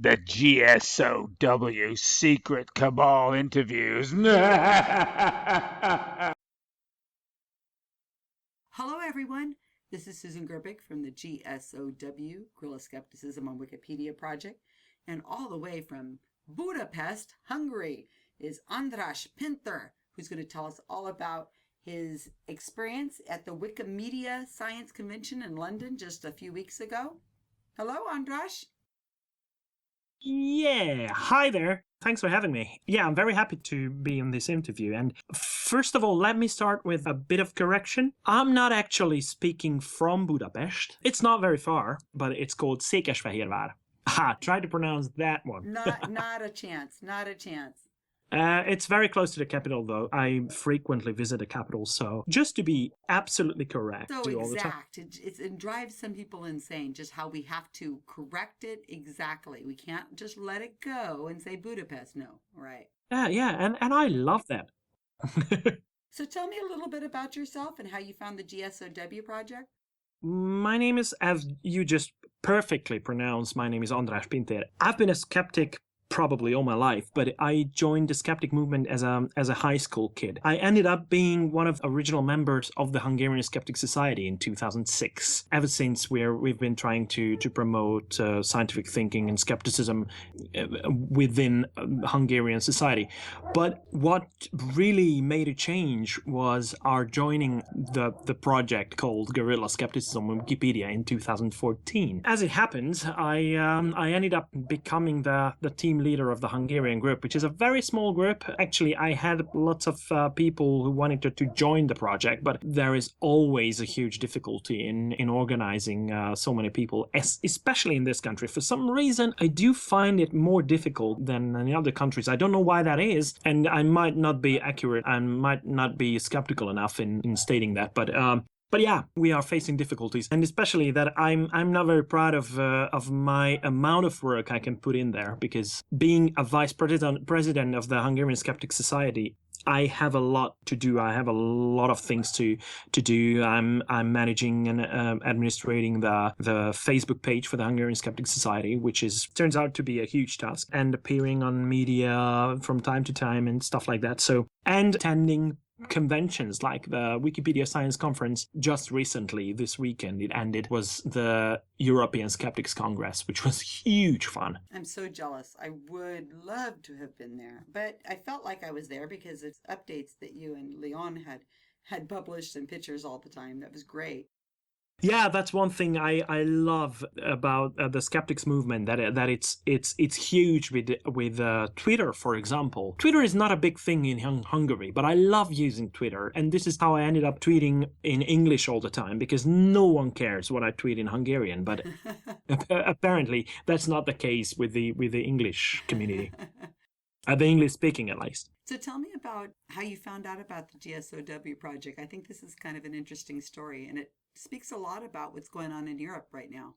The GSoW secret cabal interviews. Hello, everyone. This is Susan Gerbic from the GSoW, Guerrilla Skepticism on Wikipedia project. And all the way from Budapest, Hungary, is András Pintér, who's going to tell us all about his experience at the Wikimedia Science Convention in London just a few weeks ago. Hello, András. Yeah, hi there. Thanks for having me. Yeah, I'm very happy to be in this interview. And first of all, let me start with a bit of correction. I'm not actually speaking from Budapest. It's not very far, but it's called Székesfehérvár. Try to pronounce that one. Not a chance. Not a chance. It's very close to the capital, though. I frequently visit the capital, so just to be absolutely correct. So exact. It drives some people insane, just how we have to correct it exactly. We can't just let it go and say Budapest. No, right. Yeah, and I love that. So tell me a little bit about yourself and how you found the GSoW project. My name is, as you just perfectly pronounced, my name is András Pintér. I've been a skeptic probably all my life, but I joined the skeptic movement as a high school kid. I ended up being one of the original members of the Hungarian Skeptic Society in 2006. Ever since we've been trying to promote scientific thinking and skepticism within Hungarian society. But what really made a change was our joining the project called Guerrilla Skepticism on Wikipedia in 2014. As it happens, I ended up becoming the team leader of the Hungarian group, which is a very small group. Actually, I had lots of people who wanted to join the project, but there is always a huge difficulty in organizing so many people, especially in this country. For some reason, I do find it more difficult than in other countries. I don't know why that is, and I might not be accurate and might not be skeptical enough in stating that, but yeah, we are facing difficulties, and especially that I'm not very proud of my amount of work I can put in there, because being a vice president of the Hungarian Skeptic Society, I have a lot to do. I have a lot of things to do. I'm managing and administrating the Facebook page for the Hungarian Skeptic Society, which turns out to be a huge task, and appearing on media from time to time and stuff like that. So, and attending conventions like the Wikipedia Science Conference just recently, this weekend it ended, was the European Skeptics Congress, which was huge fun. I'm so jealous. I would love to have been there, but I felt like I was there because it's updates that you and Leon had published and pictures all the time. That was great. Yeah, that's one thing I love about the skeptics movement, that it's huge with Twitter, for example. Twitter is not a big thing in Hungary, but I love using Twitter, and this is how I ended up tweeting in English all the time, because no one cares what I tweet in Hungarian. But apparently that's not the case with the English community. The English speaking, at least. So tell me about how you found out about the GSoW project. I think this is kind of an interesting story, and it speaks a lot about what's going on in Europe right now.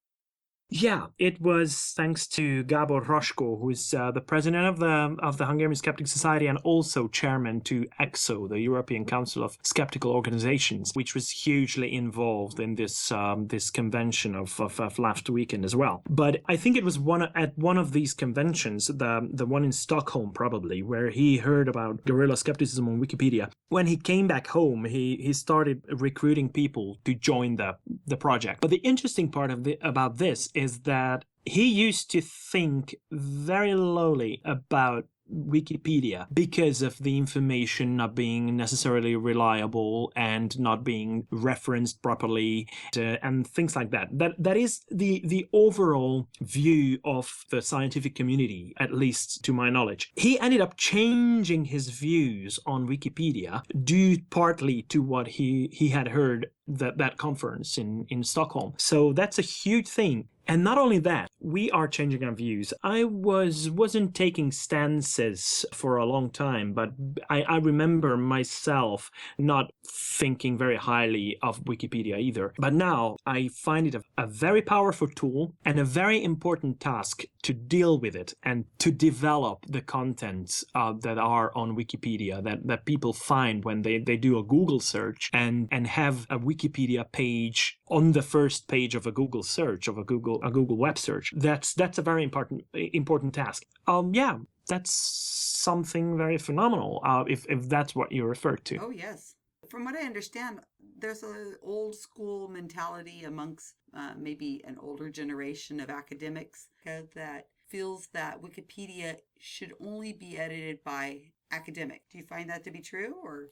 Yeah, it was thanks to Gábor Raskó, who is the president of the Hungarian Skeptic Society and also chairman to GSoW, the European Council of Skeptical Organizations, which was hugely involved in this convention of last weekend as well. But I think it was at one of these conventions, the one in Stockholm probably, where he heard about guerrilla skepticism on Wikipedia. When he came back home, he started recruiting people to join the project. But the interesting part about this is that he used to think very lowly about Wikipedia because of the information not being necessarily reliable and not being referenced properly and things like that. That is the overall view of the scientific community, at least to my knowledge. He ended up changing his views on Wikipedia due partly to what he had heard that conference in Stockholm. So that's a huge thing. And not only that, we are changing our views. I wasn't taking stances for a long time, but I remember myself not thinking very highly of Wikipedia either. But now I find it a very powerful tool and a very important task to deal with it and to develop the contents that are on Wikipedia, that people find when they do a Google search and have a Wikipedia page on the first page of a Google search, of a Google web search. That's a very important task. Yeah, that's something very phenomenal. If that's what you referred to. Oh, yes. From what I understand, there's an old school mentality amongst maybe an older generation of academics that feels that Wikipedia should only be edited by academic. Do you find that to be true, or?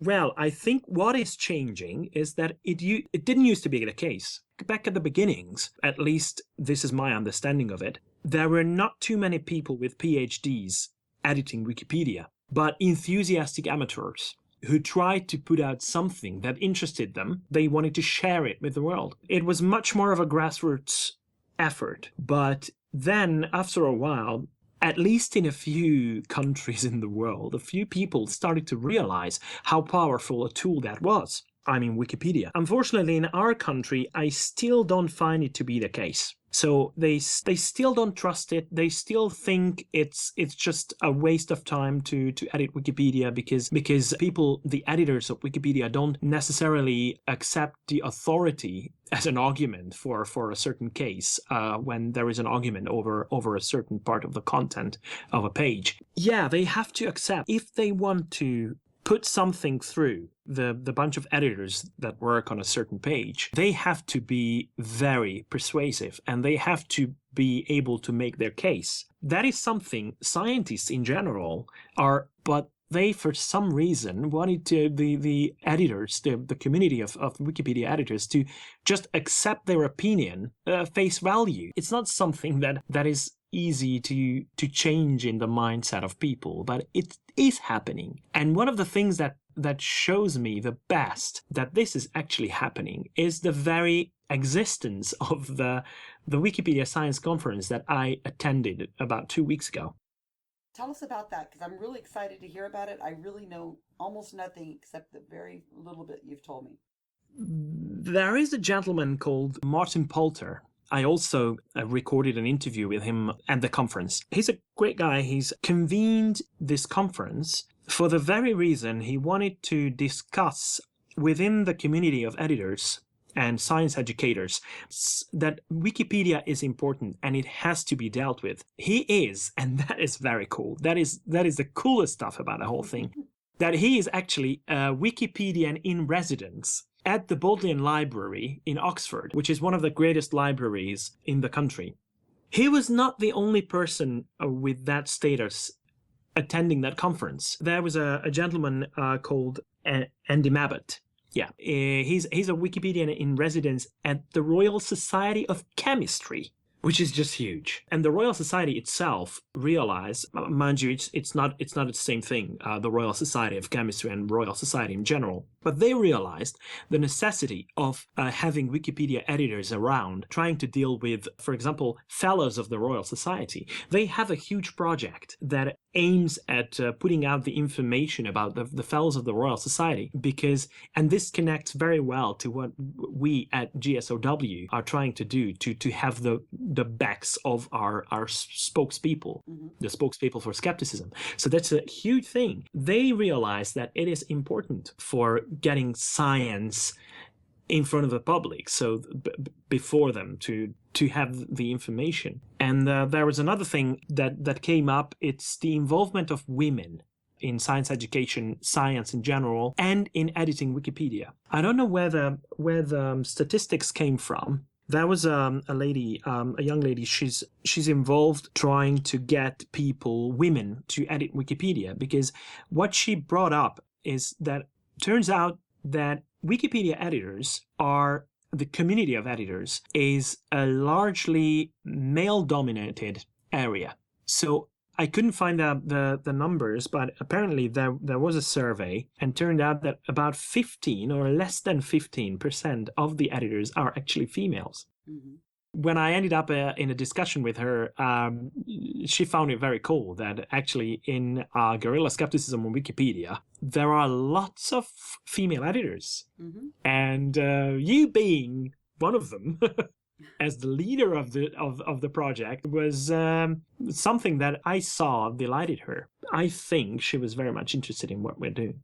Well, I think what is changing is that it didn't used to be the case. Back at the beginnings, at least this is my understanding of it, there were not too many people with PhDs editing Wikipedia, but enthusiastic amateurs who tried to put out something that interested them. They wanted to share it with the world. It was much more of a grassroots effort. But then, after a while, at least in a few countries in the world, a few people started to realize how powerful a tool that was. I mean, Wikipedia. Unfortunately, in our country, I still don't find it to be the case. So they still don't trust it. They still think it's just a waste of time to edit Wikipedia because people, the editors of Wikipedia, don't necessarily accept the authority as an argument for a certain case when there is an argument over a certain part of the content of a page. Yeah, they have to accept, if they want to put something through the bunch of editors that work on a certain page, they have to be very persuasive and they have to be able to make their case. That is something scientists in general are, but they, for some reason, wanted to the editors, the community of Wikipedia editors, to just accept their opinion face value. It's not something that is easy to change in the mindset of people, but it is happening. And one of the things that shows me the best that this is actually happening is the very existence of the Wikipedia Science Conference that I attended about 2 weeks ago. Tell us about that, because I'm really excited to hear about it. I really know almost nothing except the very little bit you've told me. There is a gentleman called Martin Poulter. I also recorded an interview with him at the conference. He's a great guy. He's convened this conference for the very reason he wanted to discuss within the community of editors and science educators that Wikipedia is important and it has to be dealt with. He is, and that is very cool. That is the coolest stuff about the whole thing. That he is actually a Wikipedian in residence at the Bodleian Library in Oxford, which is one of the greatest libraries in the country. He was not the only person with that status attending that conference. There was a gentleman called Andy Mabbott. Yeah, he's a Wikipedian in residence at the Royal Society of Chemistry, which is just huge. And the Royal Society itself realized, mind you, it's not the same thing, the Royal Society of Chemistry and Royal Society in general, but they realized the necessity of having Wikipedia editors around, trying to deal with, for example, fellows of the Royal Society. They have a huge project that aims at putting out the information about the fellows of the Royal Society, because, and this connects very well to what we at GSoW are trying to do, to have the backs of our spokespeople, the spokespeople for skepticism. So that's a huge thing. They realize that it is important for getting science in front of the public, so before them to have the information. And there was another thing that came up. It's the involvement of women in science education, science in general, and in editing Wikipedia. I don't know where the statistics came from. There was a young lady. She's involved trying to get women to edit Wikipedia, because what she brought up is that turns out that Wikipedia editors are, the community of editors is a largely male-dominated area. So I couldn't find out the numbers, but apparently there was a survey, and turned out that about 15 or less than 15% of the editors are actually females. Mm-hmm. When I ended up in a discussion with her, she found it very cool that actually in guerrilla skepticism on Wikipedia, there are lots of female editors. Mm-hmm. And you being one of them, as the leader of the project, was something that I saw delighted her. I think she was very much interested in what we're doing.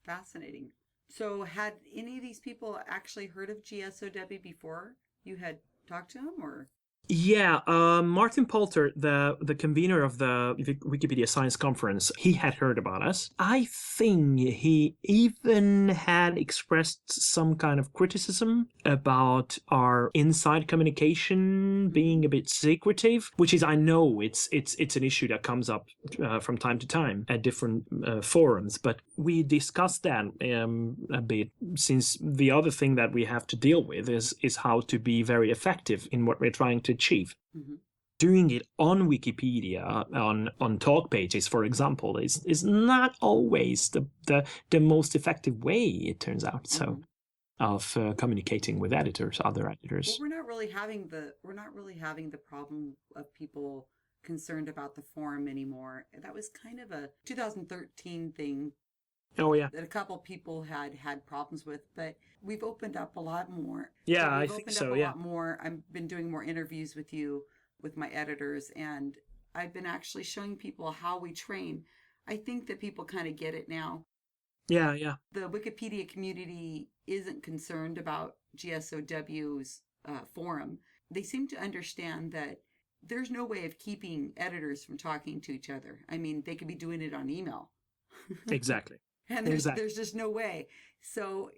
Fascinating. So, had any of these people actually heard of GSOW before you had talked to them, or? Yeah, Martin Poulter, the convener of the Wikipedia Science Conference, he had heard about us. I think he even had expressed some kind of criticism about our inside communication being a bit secretive, which is, I know it's an issue that comes up from time to time at different forums, but we discussed that a bit, since the other thing that we have to deal with is how to be very effective in what we're trying to achieve. Mm-hmm. Doing it on Wikipedia, on talk pages, for example, is not always the most effective way, it turns out. So, of communicating with editors, other Well, editors. we're not really having the problem of people concerned about the forum anymore. That was kind of a 2013 thing Oh yeah, that a couple people had problems with, but we've opened up a lot more. yeah, I We've think opened up so. a Yeah, lot more. I've been doing more interviews with you, with my editors, and I've been actually showing people how we train. I think that people kind of get it now. yeah, yeah, The Wikipedia community isn't concerned about GSOW's forum. They seem to understand that there's no way of keeping editors from talking to each other. I mean, they could be doing it on email. exactly, And exactly. there's just no way. So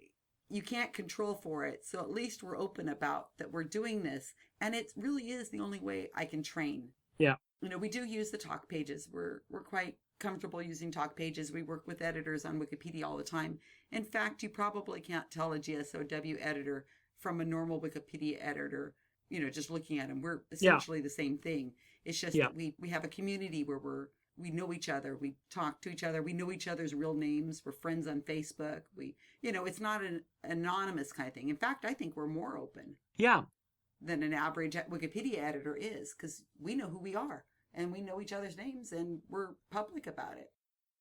you can't control for it. So at least we're open about that we're doing this, and it really is the only way I can train. Yeah, We do use the talk pages. We're quite comfortable using talk pages. We work with editors on Wikipedia all the time. In fact, you probably can't tell a GSOW editor from a normal Wikipedia editor, just looking at them. We're yeah, essentially the same thing. It's just yeah. that we have a community where we know each other, we talk to each other, we know each other's real names, we're friends on Facebook. It's not an anonymous kind of thing. In fact, I think we're more open Yeah, than an average Wikipedia editor is, because we know who we are and we know each other's names and we're public about it.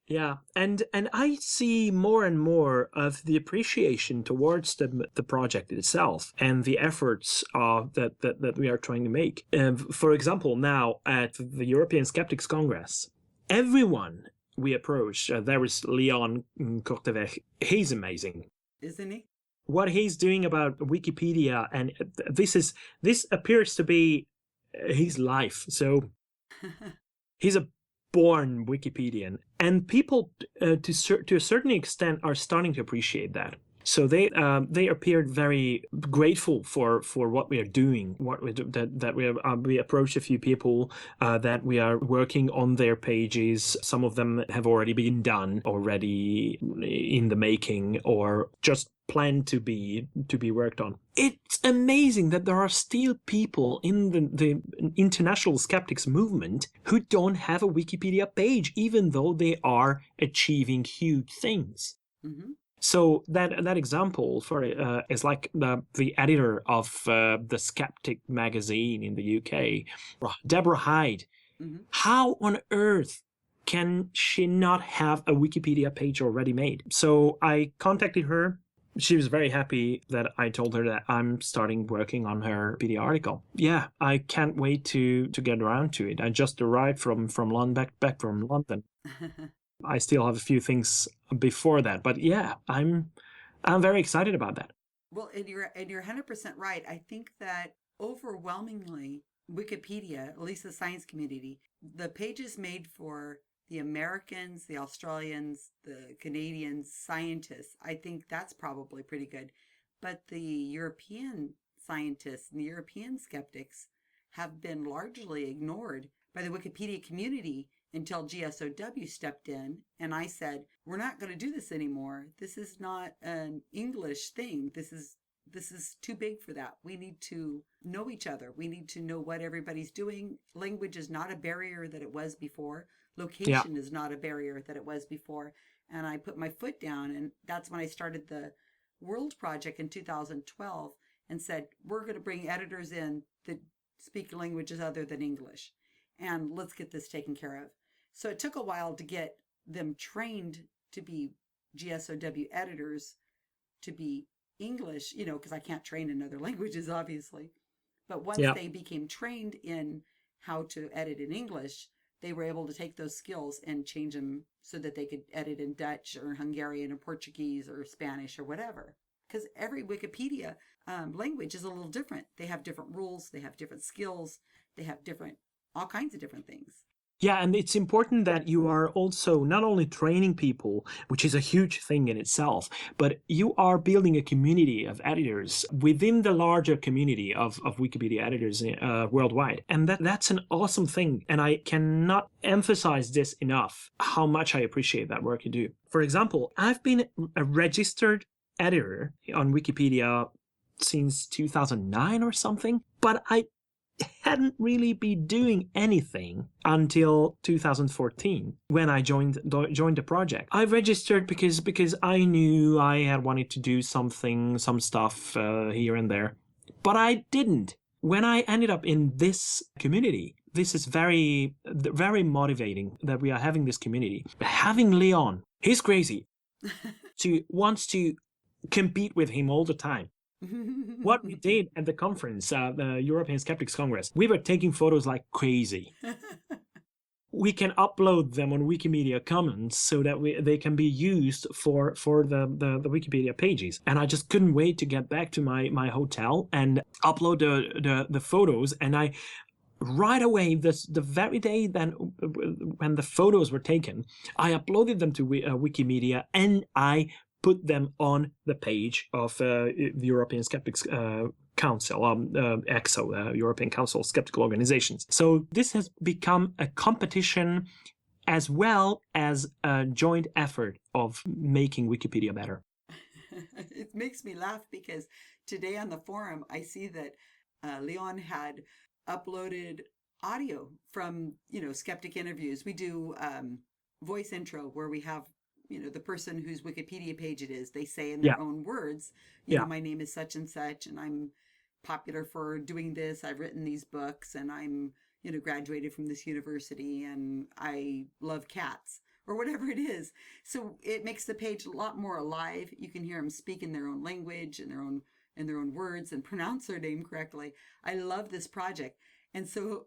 yeah, and I see more and more of the appreciation towards the project itself and the efforts that we are trying to make. For example, now at the European Skeptics Congress, everyone we approach, there is Leon Korteweg. He's amazing. Isn't he? What he's doing about Wikipedia, and this appears to be his life. So he's a born Wikipedian, and people to a certain extent are starting to appreciate that. So they appeared very grateful for what we are doing, what we do, that we approached a few people that we are working on their pages. Some of them have already been done, already in the making, or just planned to be worked on. It's amazing that there are still people in the international skeptics movement who don't have a Wikipedia page, even though they are achieving huge things. Mm-hmm. So that example for is like the editor of the Skeptic magazine in the UK, Deborah Hyde. Mm-hmm. How on earth can she not have a Wikipedia page already made? So I contacted her. She was very happy that I told her that I'm starting working on her Wikipedia article. Yeah, I can't wait to get around to it. I just arrived from London, back from London. I still have a few things before that, but yeah, I'm very excited about that. Well, and you're 100% right. I think that overwhelmingly Wikipedia, at least the science community, the pages made for the Americans, the Australians, the Canadians, scientists, I think that's probably pretty good. But the European scientists and the European skeptics have been largely ignored by the Wikipedia community until GSOW stepped in and I said, "We're not going to do this anymore. This is not an English thing. This is too big for that. We need to know each other. We need to know what everybody's doing. Language is not a barrier that it was before. Yeah, Location is not a barrier that it was before." And I put my foot down, and that's when I started the World Project in 2012 and said, "We're going to bring editors in that speak languages other than English, and let's get this taken care of." So it took a while to get them trained to be GSOW editors, to be English, because I can't train in other languages, obviously. But once yeah, they became trained in how to edit in English, they were able to take those skills and change them so that they could edit in Dutch or Hungarian or Portuguese or Spanish or whatever. Because every Wikipedia language is a little different. They have different rules, they have different skills, they have different, all kinds of different things. Yeah, and it's important that you are also not only training people, which is a huge thing in itself, but you are building a community of editors within the larger community of Wikipedia editors worldwide. And that's an awesome thing. And I cannot emphasize this enough, how much I appreciate that work you do. For example, I've been a registered editor on Wikipedia since 2009 or something, but I hadn't really been doing anything until 2014 when I joined the project. I registered because I knew I had wanted to do some stuff here and there, but I didn't. When I ended up in this community, this is very, very motivating that we are having this community. Having Leon, he's crazy, wants to compete with him all the time. What we did at the conference, the European Skeptics Congress, we were taking photos like crazy. We can upload them on Wikimedia Commons so that they can be used for the Wikipedia pages. And I just couldn't wait to get back to my hotel and upload the photos. And I right away, the very day then when the photos were taken, I uploaded them to Wikimedia and I put them on the page of the European Skeptics Council, GSoW, European Council of Skeptical Organizations. So this has become a competition as well as a joint effort of making Wikipedia better. It makes me laugh because today on the forum, I see that Leon had uploaded audio from, skeptic interviews. We do voice intro where we have the person whose Wikipedia page it is, they say in their own words, my name is such and such, and I'm popular for doing this. I've written these books, and I'm, graduated from this university, and I love cats, or whatever it is. So it makes the page a lot more alive. You can hear them speak in their own language and their own words and pronounce their name correctly. I love this project. And so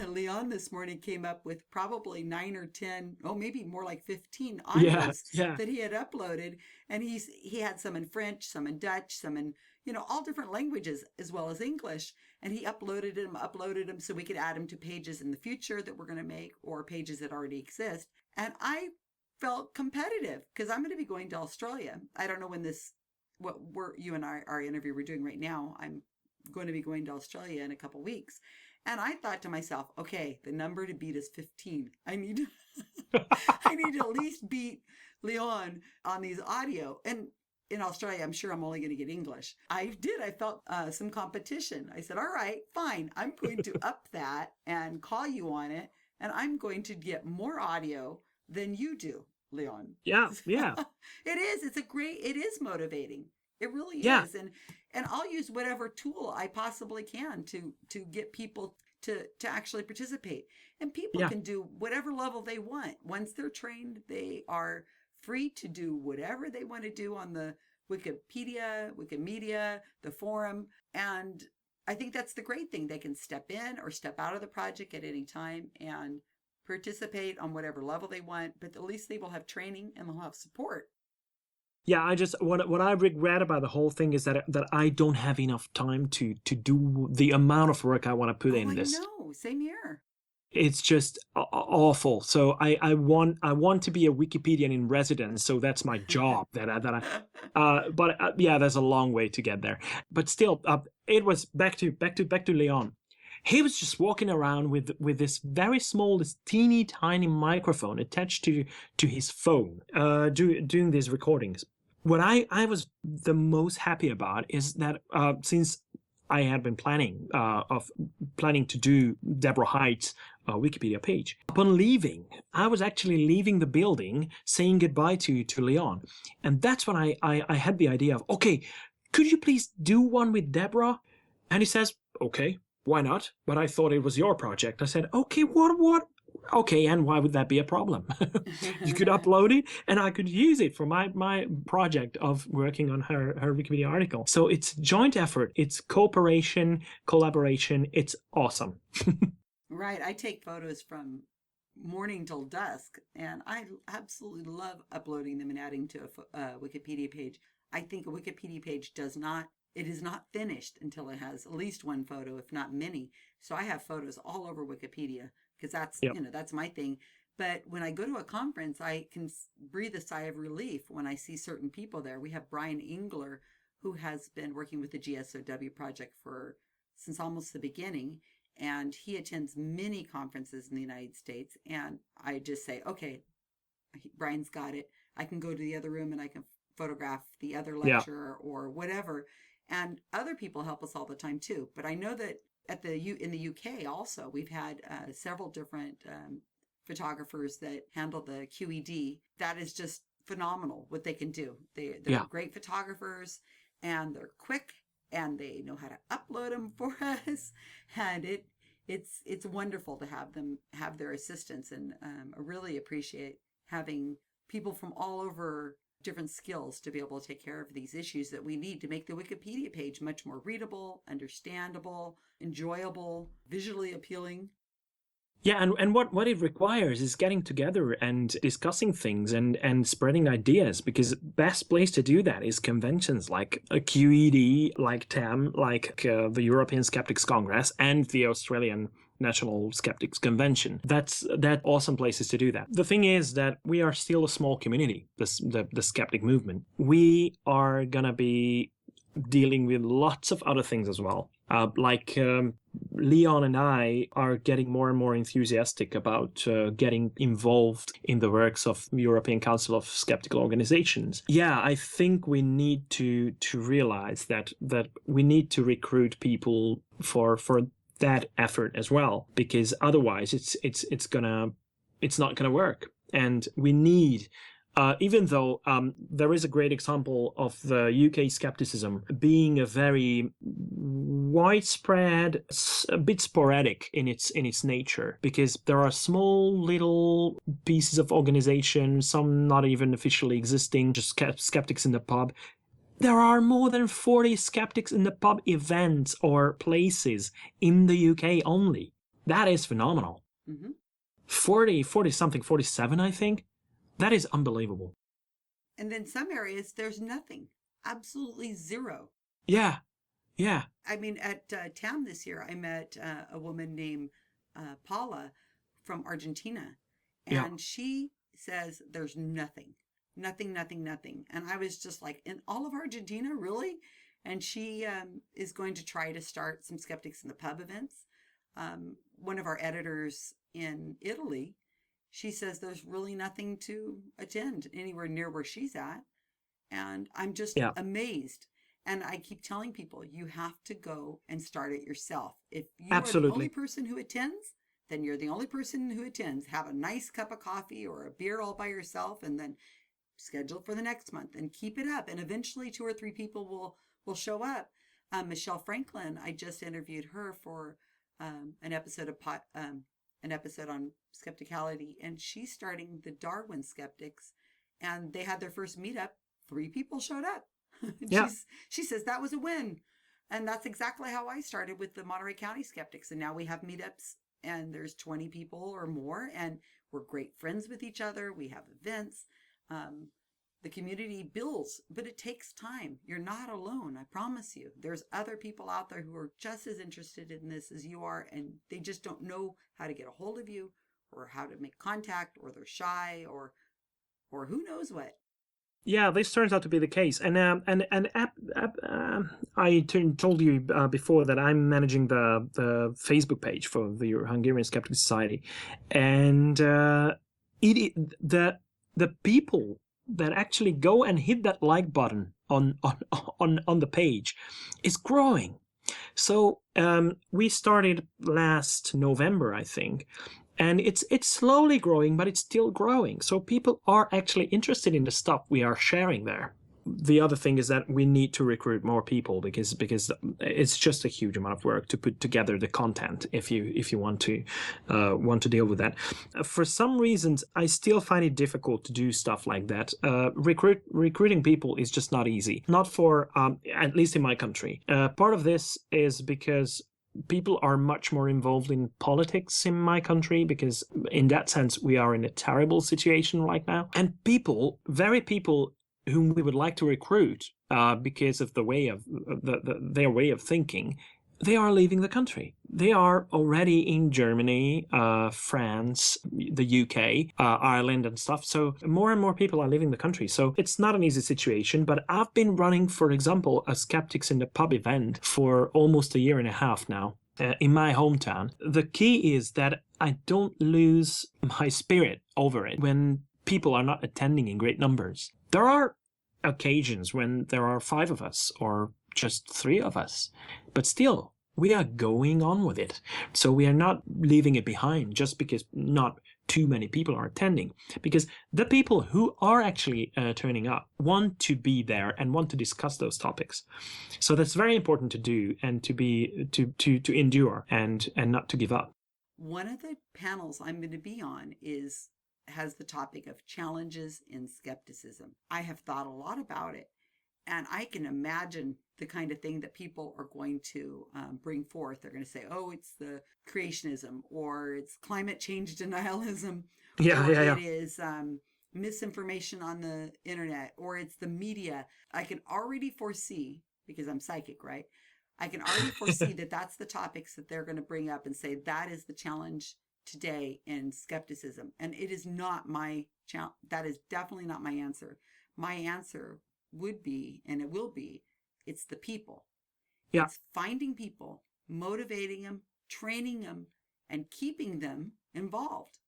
Leon this morning came up with probably 9 or 10, maybe more like 15 audios that he had uploaded. And he had some in French, some in Dutch, some in, all different languages as well as English. And he uploaded them so we could add them to pages in the future that we're going to make or pages that already exist. And I felt competitive because I'm going to be going to Australia. I don't know when you and our interview we're doing right now. I'm going to be going to Australia in a couple weeks. And I thought to myself, okay, the number to beat is 15. I need to at least beat Leon on these audio. And in Australia, I'm sure I'm only going to get English. I felt some competition. I said, all right, fine. I'm going to up that and call you on it. And I'm going to get more audio than you do, Leon. Yeah. It is. It is motivating. It really is. And I'll use whatever tool I possibly can to get people to actually participate. And people can do whatever level they want. Once they're trained, they are free to do whatever they want to do on the Wikimedia, the forum. And I think that's the great thing. They can step in or step out of the project at any time and participate on whatever level they want. But at least they will have training and they'll have support. Yeah, what I regret about the whole thing is that I don't have enough time to do the amount of work I want to put in this. No, same here. It's just awful. So I want to be a Wikipedian in residence. So that's my job. But there's a long way to get there. But still, it was back to Leon. He was just walking around with this very small, this teeny tiny microphone attached to his phone, doing these recordings. What I was the most happy about is that since I had been planning to do Deborah Height's Wikipedia page, upon leaving, I was actually leaving the building, saying goodbye to Leon, and that's when I had the idea of, okay, could you please do one with Deborah? And he says, okay. Why not? But I thought it was your project. I said, okay, what? Okay, and why would that be a problem? You could upload it and I could use it for my project of working on her Wikipedia article. So it's joint effort. It's cooperation, collaboration. It's awesome. Right. I take photos from morning till dusk, and I absolutely love uploading them and adding to a Wikipedia page. I think a Wikipedia page it is not finished until it has at least one photo, if not many. So I have photos all over Wikipedia because Yep. that's my thing. But when I go to a conference, I can breathe a sigh of relief when I see certain people there. We have Brian Engler, who has been working with the GSoW project since almost the beginning, and he attends many conferences in the United States. And I just say, okay, Brian's got it. I can go to the other room and I can photograph the other Yeah. lecturer or whatever. And other people help us all the time too. But I know that in the UK also, we've had several different photographers that handle the QED. That is just phenomenal what they can do. They're Yeah. great photographers, and they're quick, and they know how to upload them for us, and it's wonderful to have them have their assistance. And I really appreciate having people from all over different skills to be able to take care of these issues that we need to make the Wikipedia page much more readable, understandable, enjoyable, visually appealing. Yeah, and what it requires is getting together and discussing things and spreading ideas, because best place to do that is conventions like a QED, like TAM, like the European Skeptics Congress and the Australian National Skeptics Convention. That awesome places to do that. The thing is that we are still a small community, the skeptic movement. We are gonna be dealing with lots of other things as well. Leon and I are getting more and more enthusiastic about getting involved in the works of European Council of Skeptical Organizations. Yeah, I think we need to realize that we need to recruit people for that effort as well, because otherwise it's not gonna work. And we need even though there is a great example of the UK skepticism being a very widespread, a bit sporadic in its nature, because there are small little pieces of organization, some not even officially existing, just skeptics in the pub. There are more than 40 skeptics in the pub events or places in the UK only. That is phenomenal. Mm-hmm. 40 something, 47, I think. That is unbelievable. And then some areas, there's nothing, absolutely zero. Yeah, yeah. I mean, at TAM this year, I met a woman named Paula from Argentina, Yeah. and she says there's nothing, nothing, nothing, nothing. And I was just like, in all of Argentina, really? And she is going to try to start some Skeptics in the Pub events. One of our editors in Italy, she says there's really nothing to attend anywhere near where she's at. And I'm just Yeah. amazed. And I keep telling people, you have to go and start it yourself. If you are the Absolutely. only person who attends, then you're the only person who attends. Have a nice cup of coffee or a beer all by yourself, and then schedule for the next month and keep it up. And eventually 2 or 3 people will show up. Michelle Franklin, I just interviewed her for an episode on skepticality, and she's starting the Darwin Skeptics, and they had their first meetup. 3 people showed up. Yeah. She says that was a win. And that's exactly how I started with the Monterey County Skeptics. And now we have meetups, and there's 20 people or more, and we're great friends with each other. We have events. The community builds, but it takes time. You're not alone, I promise you. There's other people out there who are just as interested in this as you are, and they just don't know how to get a hold of you or how to make contact, or they're shy, or who knows what. Yeah, this turns out to be the case, and I told you before that I'm managing the Facebook page for the Hungarian Skeptic Society, and the people that actually go and hit that like button on the page is growing. So we started last November, I think. And it's slowly growing, but it's still growing. So people are actually interested in the stuff we are sharing there. The other thing is that we need to recruit more people, because it's just a huge amount of work to put together the content if you want to deal with that. For some reasons, I still find it difficult to do stuff like that. Recruiting people is just not easy. Not for at least in my country. Part of this is because people are much more involved in politics in my country, because in that sense we are in a terrible situation right now. And people whom we would like to recruit because of the way of their way of thinking, they are leaving the country. They are already in Germany, France, the UK, Ireland and stuff. So more and more people are leaving the country. So it's not an easy situation, but I've been running, for example, a Skeptics in the Pub event for almost a year and a half now. In my hometown. The key is that I don't lose my spirit over it when people are not attending in great numbers. There are occasions when there are 5 of us or just 3 of us, but still we are going on with it. So we are not leaving it behind just because not too many people are attending, because the people who are actually turning up want to be there and want to discuss those topics. So that's very important to do, and to endure and not to give up. One of the panels I'm going to be on has the topic of challenges in skepticism. I have thought a lot about it, and I can imagine the kind of thing that people are going to bring forth. They're going to say, oh, it's the creationism, or it's climate change denialism, Yeah. it is misinformation on the internet, or it's the media. I can already foresee, because I'm psychic, right? I can already foresee that that's the topics that they're going to bring up and say that is the challenge today in skepticism. And it is not my challenge. That is definitely not my answer. My answer would be, and it will be, it's the people. Yeah. It's finding people, motivating them, training them, and keeping them involved.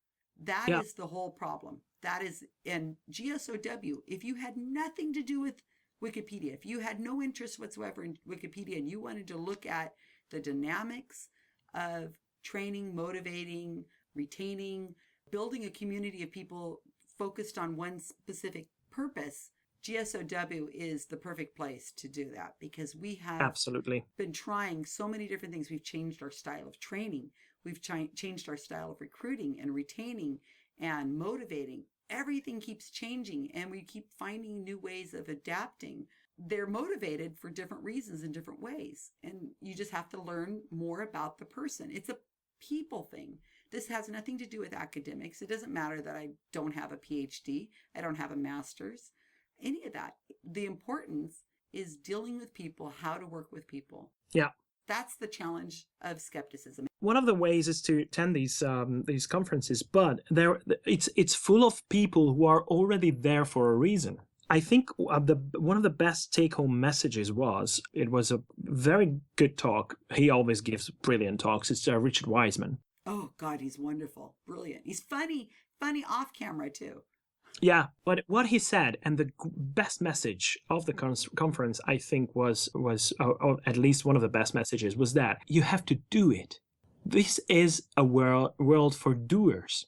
That is the whole problem. That is, and GSoW, if you had nothing to do with Wikipedia, if you had no interest whatsoever in Wikipedia and you wanted to look at the dynamics of training, motivating, retaining, building a community of people focused on one specific purpose, GSoW is the perfect place to do that, because we have absolutely been trying so many different things. We've changed our style of training. We've changed our style of recruiting and retaining and motivating. Everything keeps changing, and we keep finding new ways of adapting. They're motivated for different reasons in different ways, and you just have to learn more about the person. It's a people thing. This has nothing to do with academics. It doesn't matter that I don't have a PhD, I don't have a master's, any of that. The importance is dealing with people, how to work with people. Yeah. That's the challenge of skepticism. One of the ways is to attend these conferences, but it's full of people who are already there for a reason. I think one of the best take-home messages it was a very good talk. He always gives brilliant talks. It's Richard Wiseman. Oh God, he's wonderful, brilliant. He's funny off camera too. Yeah, but what he said, and the best message of the conference, I think, was or at least one of the best messages, was that you have to do it. This is a world for doers.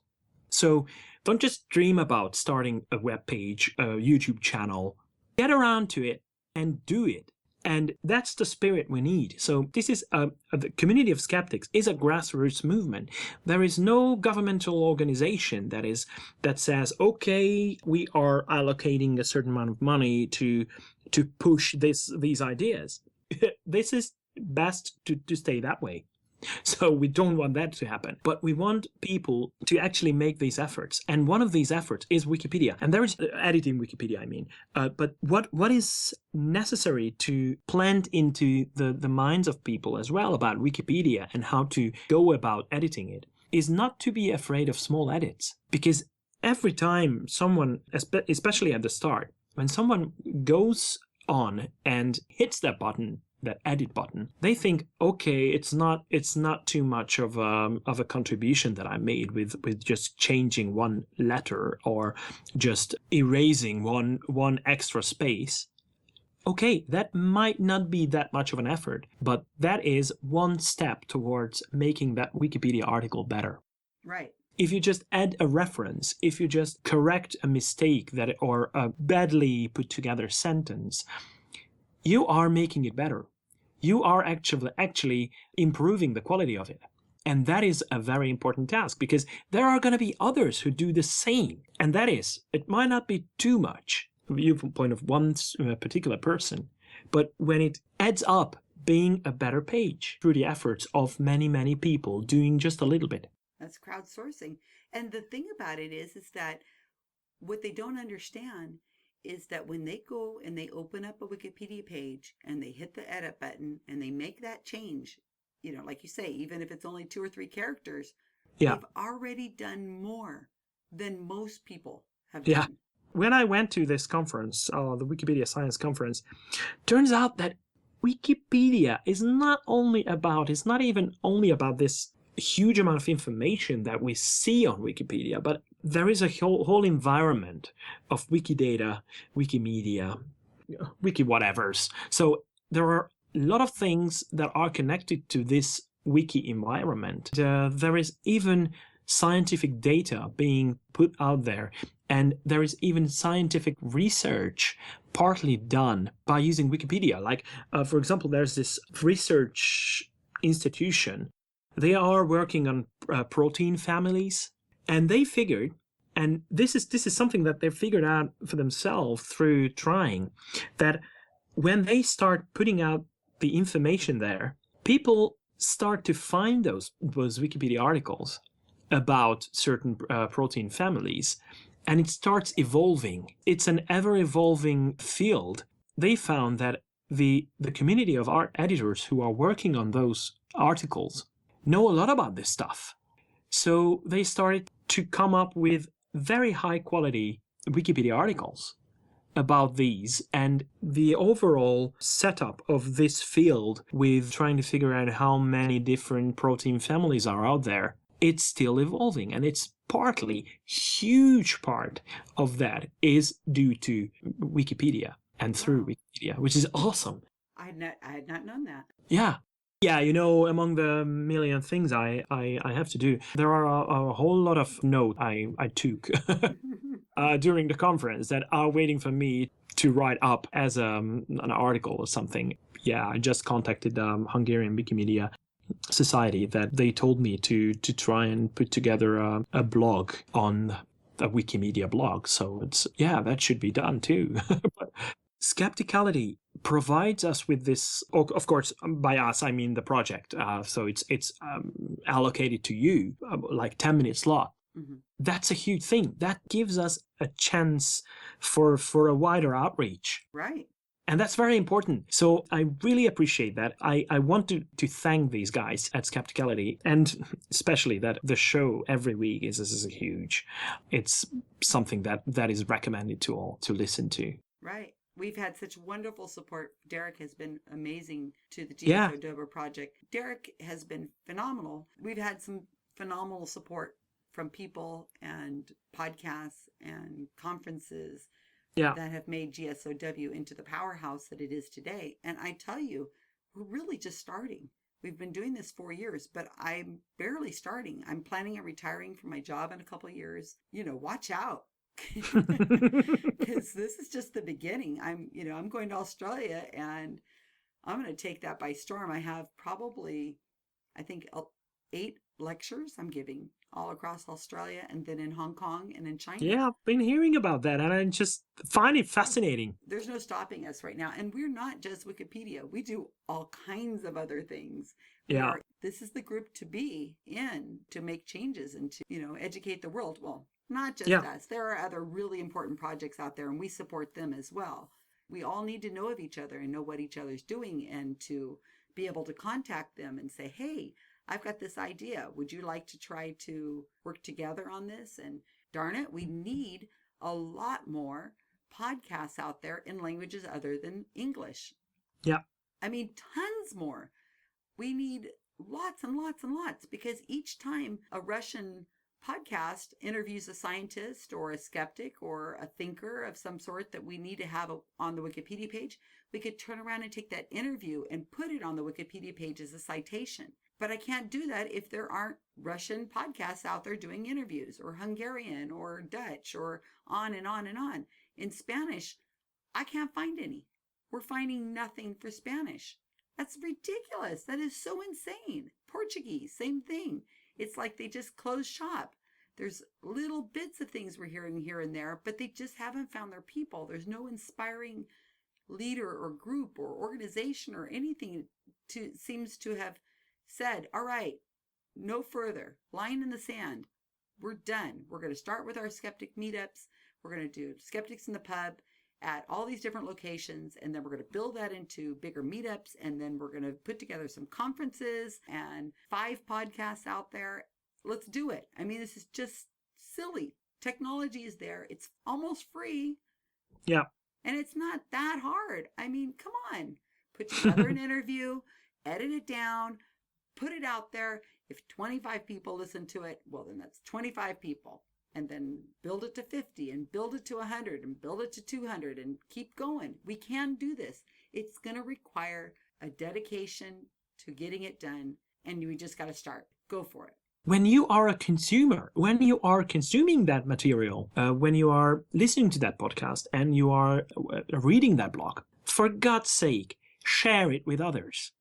So don't just dream about starting a web page, a YouTube channel. Get around to it and do it. And that's the spirit we need. So this is the community of skeptics is a grassroots movement. There is no governmental organization that says, okay, we are allocating a certain amount of money to push these ideas. This is best to stay that way. So we don't want that to happen, but we want people to actually make these efforts. And one of these efforts is Wikipedia. And there is editing Wikipedia, I mean. But what is necessary to plant into the minds of people as well about Wikipedia and how to go about editing it is not to be afraid of small edits. Because every time someone, especially at the start, when someone goes on and hits that button, that edit button, they think, okay, it's not too much of a contribution that I made with just changing one letter or just erasing one extra space. Okay, that might not be that much of an effort, but that is one step towards making that Wikipedia article better. Right. If you just add a reference, if you just correct a mistake or a badly put together sentence, you are making it better. You are actually improving the quality of it. And that is a very important task, because there are going to be others who do the same. And that is, it might not be too much viewpoint of one particular person, but when it adds up being a better page through the efforts of many, many people doing just a little bit. That's crowdsourcing. And the thing about it is that what they don't understand is that when they go and they open up a Wikipedia page and they hit the edit button and they make that change, like you say, even if it's only 2 or 3 characters, Yeah. they've already done more than most people have Yeah. done. When I went to this conference, the Wikipedia Science Conference, turns out that Wikipedia is not even only about this huge amount of information that we see on Wikipedia, but there is a whole environment of Wikidata, Wikimedia, Wiki whatevers. So there are a lot of things that are connected to this Wiki environment. There is even scientific data being put out there, and there is even scientific research partly done by using Wikipedia. Like, for example, there's this research institution. They are working on protein families, and they figured, and this is something that they figured out for themselves through trying, that when they start putting out the information there, people start to find those Wikipedia articles about certain protein families, and it starts evolving. It's an ever-evolving field. They found that the community of art editors who are working on those articles know a lot about this stuff. So they started to come up with very high quality Wikipedia articles about these, and the overall setup of this field with trying to figure out how many different protein families are out there, it's still evolving, and it's partly, huge part of that is due to Wikipedia and through Wikipedia, which is awesome. I had not known that. Yeah. Yeah, among the million things I have to do, there are a whole lot of notes I took during the conference that are waiting for me to write up as an article or something. Yeah, I just contacted Hungarian Wikimedia Society that they told me to try and put together a blog on a Wikimedia blog. So that should be done too. But Skepticality provides us with this, of course, by us, I mean the project. So it's allocated to you, like 10 minute slot. Mm-hmm. That's a huge thing. That gives us a chance for a wider outreach. Right. And that's very important. So I really appreciate that. I want to thank these guys at Skepticality, and especially that the show every week is huge. It's something that is recommended to all to listen to. Right. We've had such wonderful support. Derek has been amazing to the Yeah. GSoW project. Derek has been phenomenal. We've had some phenomenal support from people and podcasts and conferences that have made GSoW into the powerhouse that it is today. And I tell you, we're really just starting. We've been doing this 4 years, but I'm barely starting. I'm planning on retiring from my job in a couple of years. Watch out. Because this is just the beginning. I'm going to Australia, and I'm going to take that by storm. I have probably, I think, 8 lectures I'm giving all across Australia, and then in Hong Kong and in China. Yeah, I've been hearing about that, and I just find it fascinating. There's no stopping us right now. And we're not just Wikipedia. We do all kinds of other things. This is the group to be in to make changes and to, educate the world. Well, not just us. There are other really important projects out there, and we support them as well. We all need to know of each other and know what each other's doing, and to be able to contact them and say, hey, I've got this idea. Would you like to try to work together on this? And darn it, we need a lot more podcasts out there in languages other than English. Yeah. I mean, tons more. We need lots and lots and lots, because each time a Russian podcast interviews a scientist or a skeptic or a thinker of some sort that we need to have on the Wikipedia page, we could turn around and take that interview and put it on the Wikipedia page as a citation. But I can't do that if there aren't Russian podcasts out there doing interviews, or Hungarian or Dutch, or on and on and on. In Spanish, I can't find any. We're finding nothing for Spanish. That's ridiculous. That is so insane. Portuguese, same thing. It's like they just closed shop. There's little bits of things we're hearing here and there, but they just haven't found their people. There's no inspiring leader or group or organization or anything seems to have said, all right, no further, line in the sand. We're done. We're going to start with our skeptic meetups. We're going to do skeptics in the pub at all these different locations, and then we're going to build that into bigger meetups, and then we're going to put together some conferences and 5 podcasts out there. Let's do it. I mean, this is just silly. Technology is there. It's almost free. Yeah. And it's not that hard. I mean, come on. Put together an interview, edit it down, put it out there. If 25 people listen to it, well, then that's 25 people. And then build it to 50 and build it to 100 and build it to 200 and keep going. We can do this. It's going to require a dedication to getting it done. And we just got to start. Go for it. When you are a consumer, when you are consuming that material, when you are listening to that podcast and you are reading that blog, for God's sake, share it with others.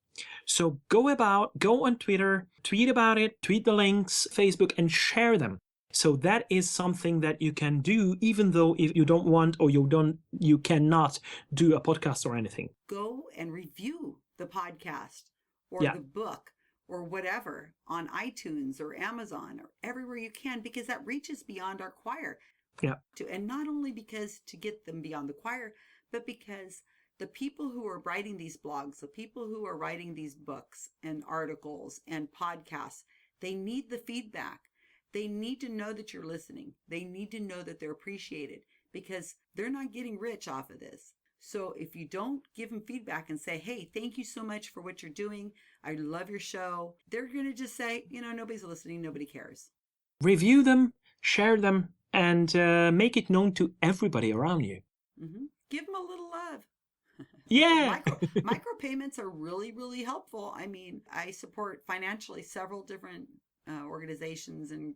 So go on Twitter, tweet about it, tweet the links, Facebook, and share them. So that is something that you can do, even though if you don't want or you cannot do a podcast or anything. Go and review the podcast or the book or whatever on iTunes or Amazon or everywhere you can, because that reaches beyond our choir. Yeah. And not only because to get them beyond the choir, but because the people who are writing these blogs, the people who are writing these books and articles and podcasts, they need the feedback. They need to know that you're listening. They need to know that they're appreciated, because they're not getting rich off of this. So if you don't give them feedback and say, hey, thank you so much for what you're doing, I love your show, they're going to just say, nobody's listening, nobody cares. Review them, share them, and make it known to everybody around you. Mm-hmm. Give them a little love. Yeah. Micropayments are really, really helpful. I mean, I support financially several different organizations and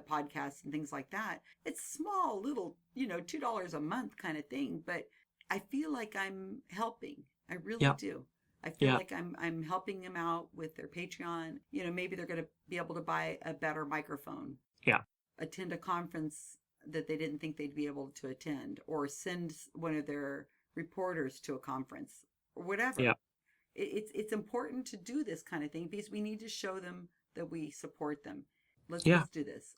podcasts and things like that. It's small, little, $2 a month kind of thing, but I feel like I'm helping. I really do. I feel like I'm helping them out with their Patreon. Maybe they're going to be able to buy a better microphone. Yeah. Attend a conference that they didn't think they'd be able to attend, or send one of their reporters to a conference or whatever. Yeah. It's important to do this kind of thing because we need to show them that we support them. Let's do this.